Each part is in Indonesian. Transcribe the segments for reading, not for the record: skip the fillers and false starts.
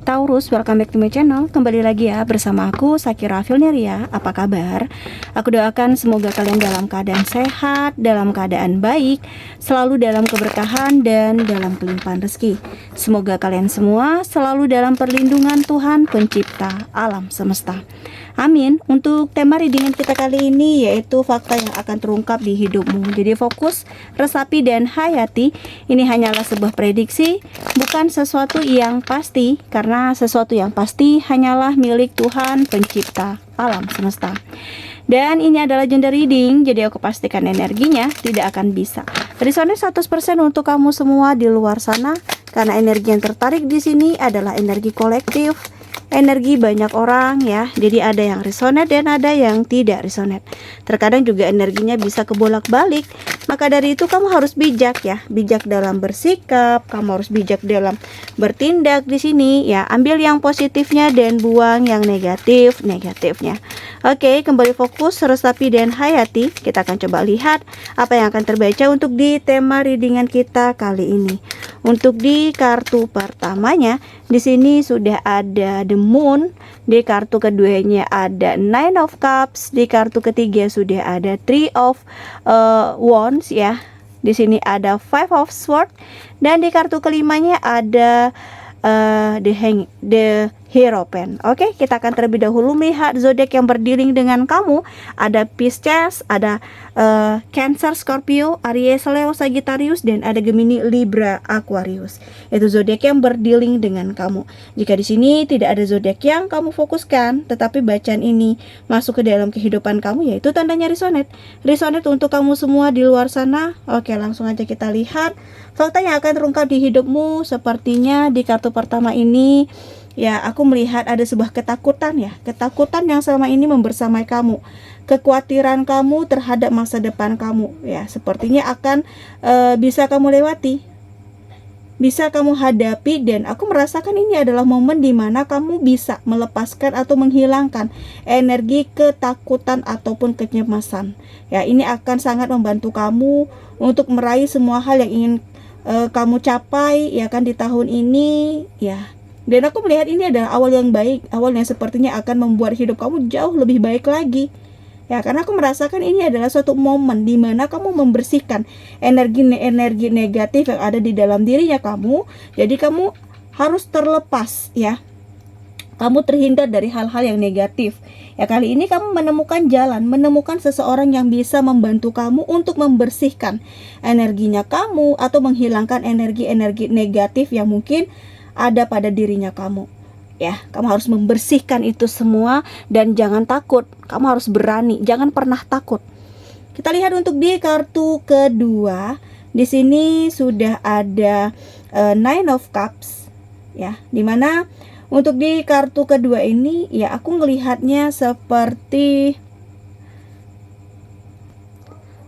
Taurus, welcome back to my channel. Kembali lagi ya bersama aku Sakira Filneria. Apa kabar? Aku doakan semoga kalian dalam keadaan sehat, dalam keadaan baik, selalu dalam keberkahan dan dalam kelimpahan rezeki. Semoga kalian semua selalu dalam perlindungan Tuhan Pencipta alam semesta. Amin. Untuk tema readingan kita kali ini yaitu fakta yang akan terungkap di hidupmu. Jadi fokus, resapi dan hayati. Ini hanyalah sebuah prediksi, bukan sesuatu yang pasti, karena sesuatu yang pasti hanyalah milik Tuhan Pencipta alam semesta. Dan ini adalah gender reading, jadi aku pastikan energinya tidak akan bisa resonate 100% untuk kamu semua di luar sana, karena energi yang tertarik di sini adalah energi kolektif, energi banyak orang ya. Jadi ada yang resonate dan ada yang tidak resonate. Terkadang juga energinya bisa kebolak-balik. Maka dari itu kamu harus bijak ya, bijak dalam bersikap, kamu harus bijak dalam bertindak di sini ya. Ambil yang positifnya dan buang yang negatifnya. Oke, kembali fokus, resapi dan hayati. Kita akan coba lihat apa yang akan terbaca untuk di tema readingan kita kali ini. Untuk di kartu pertamanya, di sini sudah ada The Moon, di kartu keduanya ada Nine of Cups, di kartu ketiga sudah ada Three of Wands ya. Di sini ada Five of Swords dan di kartu kelimanya ada the Hierophant. Oke, kita akan terlebih dahulu melihat zodiak yang berdiri dengan kamu. Ada Pisces, ada Cancer, Scorpio, Aries, Leo, Sagittarius, dan ada Gemini, Libra, Aquarius. Itu zodiak yang berdiri dengan kamu. Jika di sini tidak ada zodiak yang kamu fokuskan, tetapi bacaan ini masuk ke dalam kehidupan kamu, yaitu tandanya resonate. Resonate untuk kamu semua di luar sana. Oke, langsung aja kita lihat fakta yang akan terungkap di hidupmu. Sepertinya di kartu pertama ini ya, aku melihat ada sebuah ketakutan ya, ketakutan yang selama ini membersamai kamu, kekhawatiran kamu terhadap masa depan kamu ya, sepertinya akan bisa kamu lewati, bisa kamu hadapi. Dan aku merasakan ini adalah momen dimana kamu bisa melepaskan atau menghilangkan energi ketakutan ataupun kecemasan ya. Ini akan sangat membantu kamu untuk meraih semua hal yang ingin kamu capai ya kan di tahun ini ya. Dan aku melihat ini adalah awal yang baik, awal yang sepertinya akan membuat hidup kamu jauh lebih baik lagi. Ya, karena aku merasakan ini adalah suatu momen di mana kamu membersihkan energi negatif yang ada di dalam dirinya kamu. Jadi kamu harus terlepas ya. Kamu terhindar dari hal-hal yang negatif. Ya, kali ini kamu menemukan jalan, menemukan seseorang yang bisa membantu kamu untuk membersihkan energinya kamu atau menghilangkan energi-energi negatif yang mungkin ada pada dirinya kamu ya. Kamu harus membersihkan itu semua dan jangan takut. Kamu harus berani, jangan pernah takut. Kita lihat untuk di kartu kedua. Di sini sudah ada Nine of Cups ya, dimana untuk di kartu kedua ini ya, aku melihatnya seperti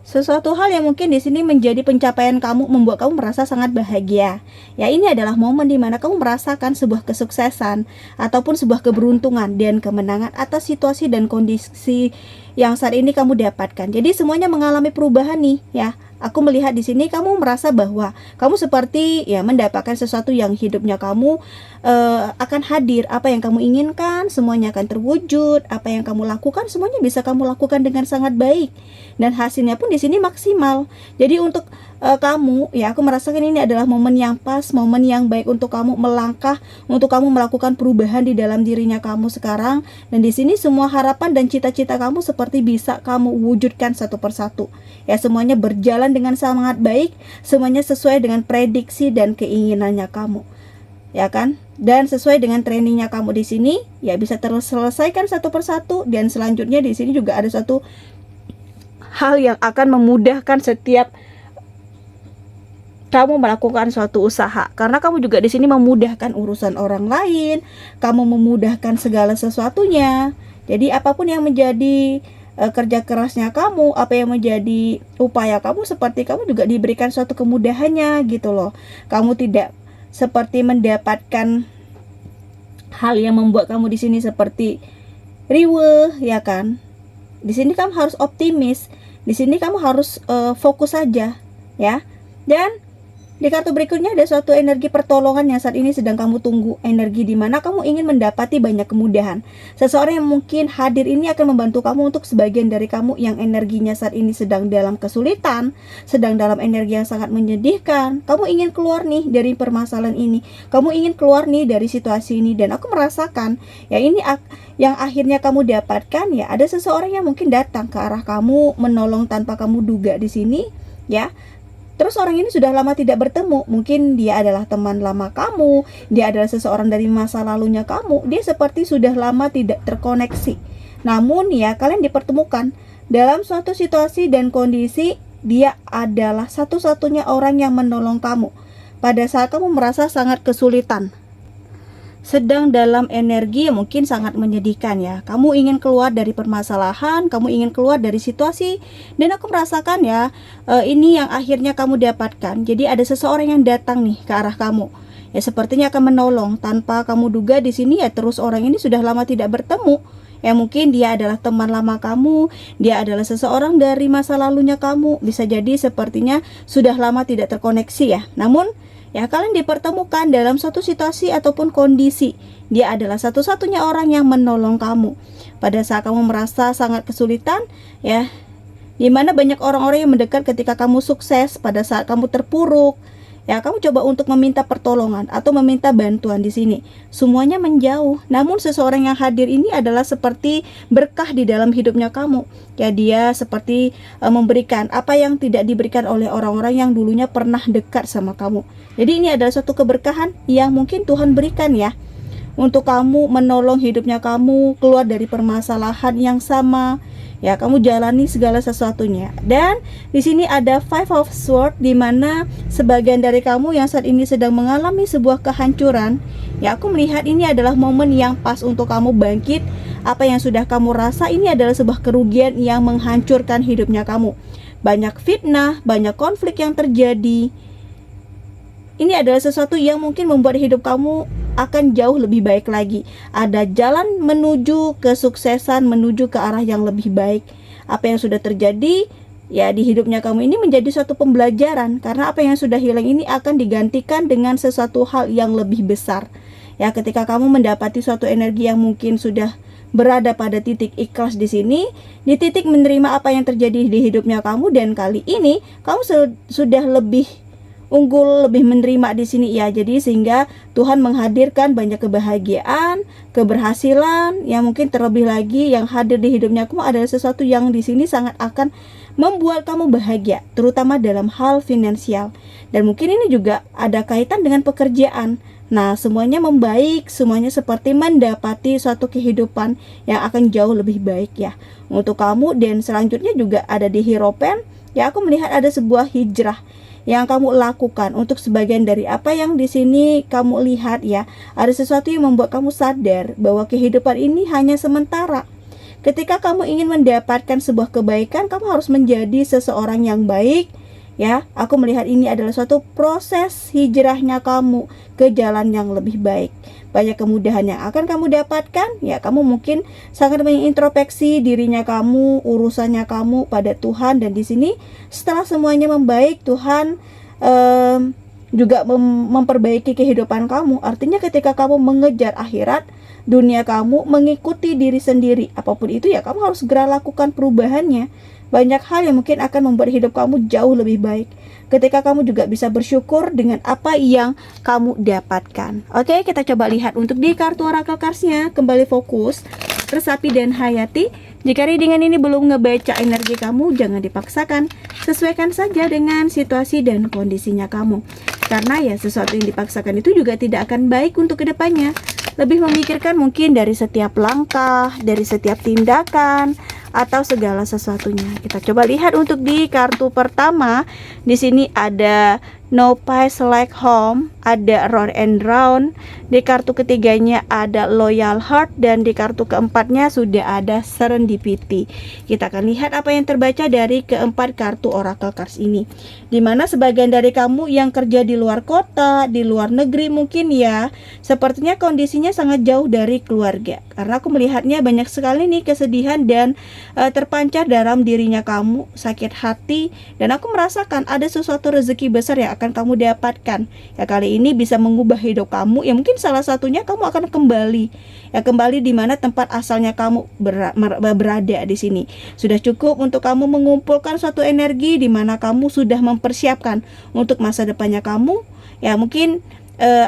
sesuatu hal yang mungkin di sini menjadi pencapaian kamu, membuat kamu merasa sangat bahagia. Ya, ini adalah momen di mana kamu merasakan sebuah kesuksesan ataupun sebuah keberuntungan dan kemenangan atas situasi dan kondisi yang saat ini kamu dapatkan. Jadi semuanya mengalami perubahan nih ya. Aku melihat di sini kamu merasa bahwa kamu seperti ya mendapatkan sesuatu yang hidupnya kamu akan hadir. Apa yang kamu inginkan semuanya akan terwujud. Apa yang kamu lakukan semuanya bisa kamu lakukan dengan sangat baik, dan hasilnya pun di sini maksimal. Jadi untuk kamu ya, aku merasakan ini adalah momen yang pas, momen yang baik untuk kamu melangkah, untuk kamu melakukan perubahan di dalam dirinya kamu sekarang. Dan di sini semua harapan dan cita-cita kamu seperti bisa kamu wujudkan satu persatu. Ya, semuanya berjalan dengan sangat baik, semuanya sesuai dengan prediksi dan keinginannya kamu. Ya kan? Dan sesuai dengan trainingnya kamu di sini, ya bisa terselesaikan satu persatu. Dan selanjutnya di sini juga ada satu hal yang akan memudahkan setiap kamu melakukan suatu usaha, karena kamu juga di sini memudahkan urusan orang lain, kamu memudahkan segala sesuatunya. Jadi apapun yang menjadi kerja kerasnya kamu, apa yang menjadi upaya kamu, seperti kamu juga diberikan suatu kemudahannya gitu loh. Kamu tidak seperti mendapatkan hal yang membuat kamu di sini seperti riweuh ya kan. Di sini kamu harus optimis. Di sini kamu harus fokus saja ya. Dan Di kartu berikutnya ada suatu energi pertolongan yang saat ini sedang kamu tunggu. Energi di mana kamu ingin mendapati banyak kemudahan. Seseorang yang mungkin hadir ini akan membantu kamu untuk sebagian dari kamu yang energinya saat ini sedang dalam kesulitan, sedang dalam energi yang sangat menyedihkan. Kamu ingin keluar nih dari permasalahan ini. Kamu ingin keluar nih dari situasi ini. Dan aku merasakan ya ini yang akhirnya kamu dapatkan ya, ada seseorang yang mungkin datang ke arah kamu, menolong tanpa kamu duga di sini ya. Terus orang ini sudah lama tidak bertemu. Mungkin dia adalah teman lama kamu, dia adalah seseorang dari masa lalunya kamu. Dia seperti sudah lama tidak terkoneksi. Namun ya, kalian dipertemukan dalam suatu situasi dan kondisi. Dia adalah satu-satunya orang yang menolong kamu pada saat kamu merasa sangat kesulitan, sedang dalam energi yang mungkin sangat menyedihkan ya. Kamu ingin keluar dari permasalahan, kamu ingin keluar dari situasi, dan aku merasakan ya, ini yang akhirnya kamu dapatkan. Jadi ada seseorang yang datang nih ke arah kamu. Ya sepertinya akan menolong tanpa kamu duga di sini ya. Terus orang ini sudah lama tidak bertemu. Ya mungkin dia adalah teman lama kamu, dia adalah seseorang dari masa lalunya kamu. Bisa jadi sepertinya sudah lama tidak terkoneksi ya. Namun ya, kalian dipertemukan dalam suatu situasi ataupun kondisi. Dia adalah satu-satunya orang yang menolong kamu pada saat kamu merasa sangat kesulitan ya. Dimana banyak orang-orang yang mendekat ketika kamu sukses, pada saat kamu terpuruk. Ya, kamu coba untuk meminta pertolongan atau meminta bantuan di sini. Semuanya menjauh. Namun seseorang yang hadir ini adalah seperti berkah di dalam hidupnya kamu. Ya, dia seperti memberikan apa yang tidak diberikan oleh orang-orang yang dulunya pernah dekat sama kamu. Jadi ini adalah suatu keberkahan yang mungkin Tuhan berikan ya, untuk kamu menolong hidupnya kamu keluar dari permasalahan yang sama. Ya, kamu jalani segala sesuatunya. Dan di sini ada Five of Swords, di mana sebagian dari kamu yang saat ini sedang mengalami sebuah kehancuran. Ya, aku melihat ini adalah momen yang pas untuk kamu bangkit. Apa yang sudah kamu rasa ini adalah sebuah kerugian yang menghancurkan hidupnya kamu. Banyak fitnah, banyak konflik yang terjadi. Ini adalah sesuatu yang mungkin membuat hidup kamu akan jauh lebih baik lagi. Ada jalan menuju kesuksesan, menuju ke arah yang lebih baik. Apa yang sudah terjadi ya di hidupnya kamu ini menjadi suatu pembelajaran, karena apa yang sudah hilang ini akan digantikan dengan sesuatu hal yang lebih besar. Ya, ketika kamu mendapati suatu energi yang mungkin sudah berada pada titik ikhlas di sini, di titik menerima apa yang terjadi di hidupnya kamu, dan kali ini kamu sudah lebih unggul, lebih menerima di sini ya. Jadi sehingga Tuhan menghadirkan banyak kebahagiaan, keberhasilan yang mungkin terlebih lagi yang hadir di hidupnya kamu adalah sesuatu yang di sini sangat akan membuat kamu bahagia, terutama dalam hal finansial. Dan mungkin ini juga ada kaitan dengan pekerjaan. Nah, semuanya membaik, semuanya seperti mendapati suatu kehidupan yang akan jauh lebih baik ya untuk kamu. Dan selanjutnya juga ada di Hierophant. Ya, aku melihat ada sebuah hijrah yang kamu lakukan untuk sebagian dari apa yang di sini kamu lihat ya. Ada sesuatu yang membuat kamu sadar bahwa kehidupan ini hanya sementara. Ketika kamu ingin mendapatkan sebuah kebaikan, kamu harus menjadi seseorang yang baik ya. Aku melihat ini adalah suatu proses hijrahnya kamu ke jalan yang lebih baik. Banyak kemudahan yang akan kamu dapatkan ya. Kamu mungkin sangat mengintrospeksi dirinya kamu, urusannya kamu pada Tuhan. Dan di sini setelah semuanya membaik, Tuhan juga memperbaiki kehidupan kamu. Artinya ketika kamu mengejar akhirat, dunia kamu mengikuti diri sendiri. Apapun itu ya, kamu harus segera lakukan perubahannya. Banyak hal yang mungkin akan membuat hidup kamu jauh lebih baik ketika kamu juga bisa bersyukur dengan apa yang kamu dapatkan. Oke, kita coba lihat untuk di kartu oracle cards-nya. Kembali fokus, resapi dan hayati. Jika readingan ini belum ngebaca energi kamu, jangan dipaksakan. Sesuaikan saja dengan situasi dan kondisinya kamu. Karena ya sesuatu yang dipaksakan itu juga tidak akan baik untuk kedepannya. Lebih memikirkan mungkin dari setiap langkah, dari setiap tindakan, atau segala sesuatunya. Kita coba lihat untuk di kartu pertama. Di sini ada No Peace Like Home, ada Round and Round. Di kartu ketiganya ada Loyal Heart, dan di kartu keempatnya sudah ada Serendipity. Kita akan lihat apa yang terbaca dari keempat kartu oracle cards ini. Dimana sebagian dari kamu yang kerja di luar kota, di luar negeri mungkin ya, sepertinya kondisinya sangat jauh dari keluarga. Karena aku melihatnya banyak sekali nih kesedihan dan terpancar dalam dirinya kamu, sakit hati. Dan aku merasakan ada sesuatu rezeki besar yang akan kamu dapatkan. Ya, kali ini bisa mengubah hidup kamu. Ya, mungkin salah satunya kamu akan kembali. Ya, kembali di mana tempat asalnya kamu berada di sini. Sudah cukup untuk kamu mengumpulkan suatu energi di mana kamu sudah mempersiapkan untuk masa depannya kamu. Ya, mungkin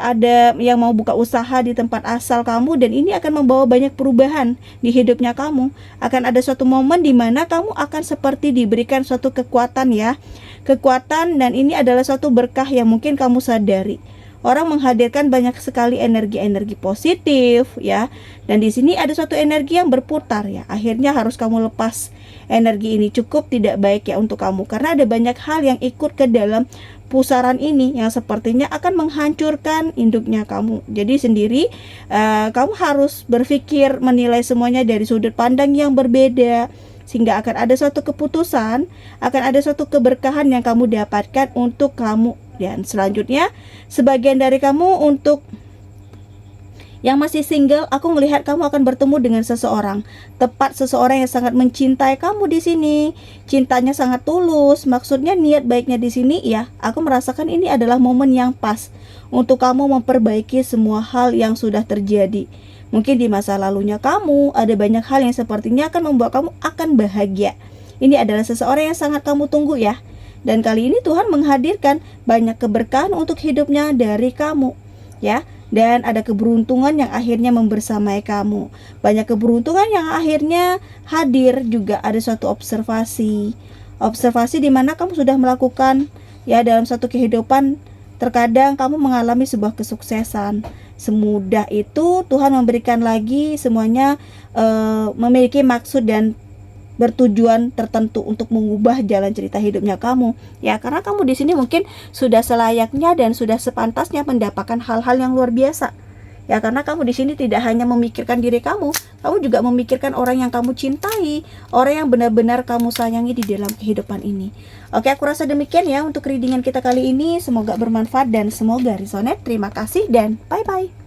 ada yang mau buka usaha di tempat asal kamu, dan ini akan membawa banyak perubahan di hidupnya kamu. Akan ada suatu momen di mana kamu akan seperti diberikan suatu kekuatan, ya, kekuatan, dan ini adalah suatu berkah yang mungkin kamu sadari. Orang menghadirkan banyak sekali energi-energi positif, ya, dan di sini ada suatu energi yang berputar, ya. Akhirnya harus kamu lepas energi ini. Cukup tidak baik, ya, untuk kamu, karena ada banyak hal yang ikut ke dalam pusaran ini yang sepertinya akan menghancurkan induknya kamu. Jadi sendiri kamu harus berpikir, menilai semuanya dari sudut pandang yang berbeda, sehingga akan ada suatu keputusan, akan ada suatu keberkahan yang kamu dapatkan untuk kamu. Dan selanjutnya, sebagian dari kamu untuk yang masih single, aku melihat kamu akan bertemu dengan seseorang, tepat seseorang yang sangat mencintai kamu di sini. Cintanya sangat tulus, maksudnya niat baiknya di sini, ya. Aku merasakan ini adalah momen yang pas untuk kamu memperbaiki semua hal yang sudah terjadi. Mungkin di masa lalunya kamu ada banyak hal yang sepertinya akan membuat kamu akan bahagia. Ini adalah seseorang yang sangat kamu tunggu, ya. Dan kali ini Tuhan menghadirkan banyak keberkahan untuk hidupnya dari kamu, ya. Dan ada keberuntungan yang akhirnya membersamai kamu. Banyak keberuntungan yang akhirnya hadir. Juga ada suatu observasi di mana kamu sudah melakukan, ya, dalam satu kehidupan. Terkadang kamu mengalami sebuah kesuksesan. Semudah itu Tuhan memberikan lagi semuanya memiliki maksud dan bertujuan tertentu untuk mengubah jalan cerita hidupnya kamu, ya, karena kamu di sini mungkin sudah selayaknya dan sudah sepantasnya mendapatkan hal-hal yang luar biasa, ya, karena kamu di sini tidak hanya memikirkan diri kamu juga memikirkan orang yang kamu cintai, orang yang benar-benar kamu sayangi di dalam kehidupan ini. Oke, aku rasa demikian, ya, untuk readingan kita kali ini. Semoga bermanfaat dan semoga resonate. Terima kasih dan bye-bye.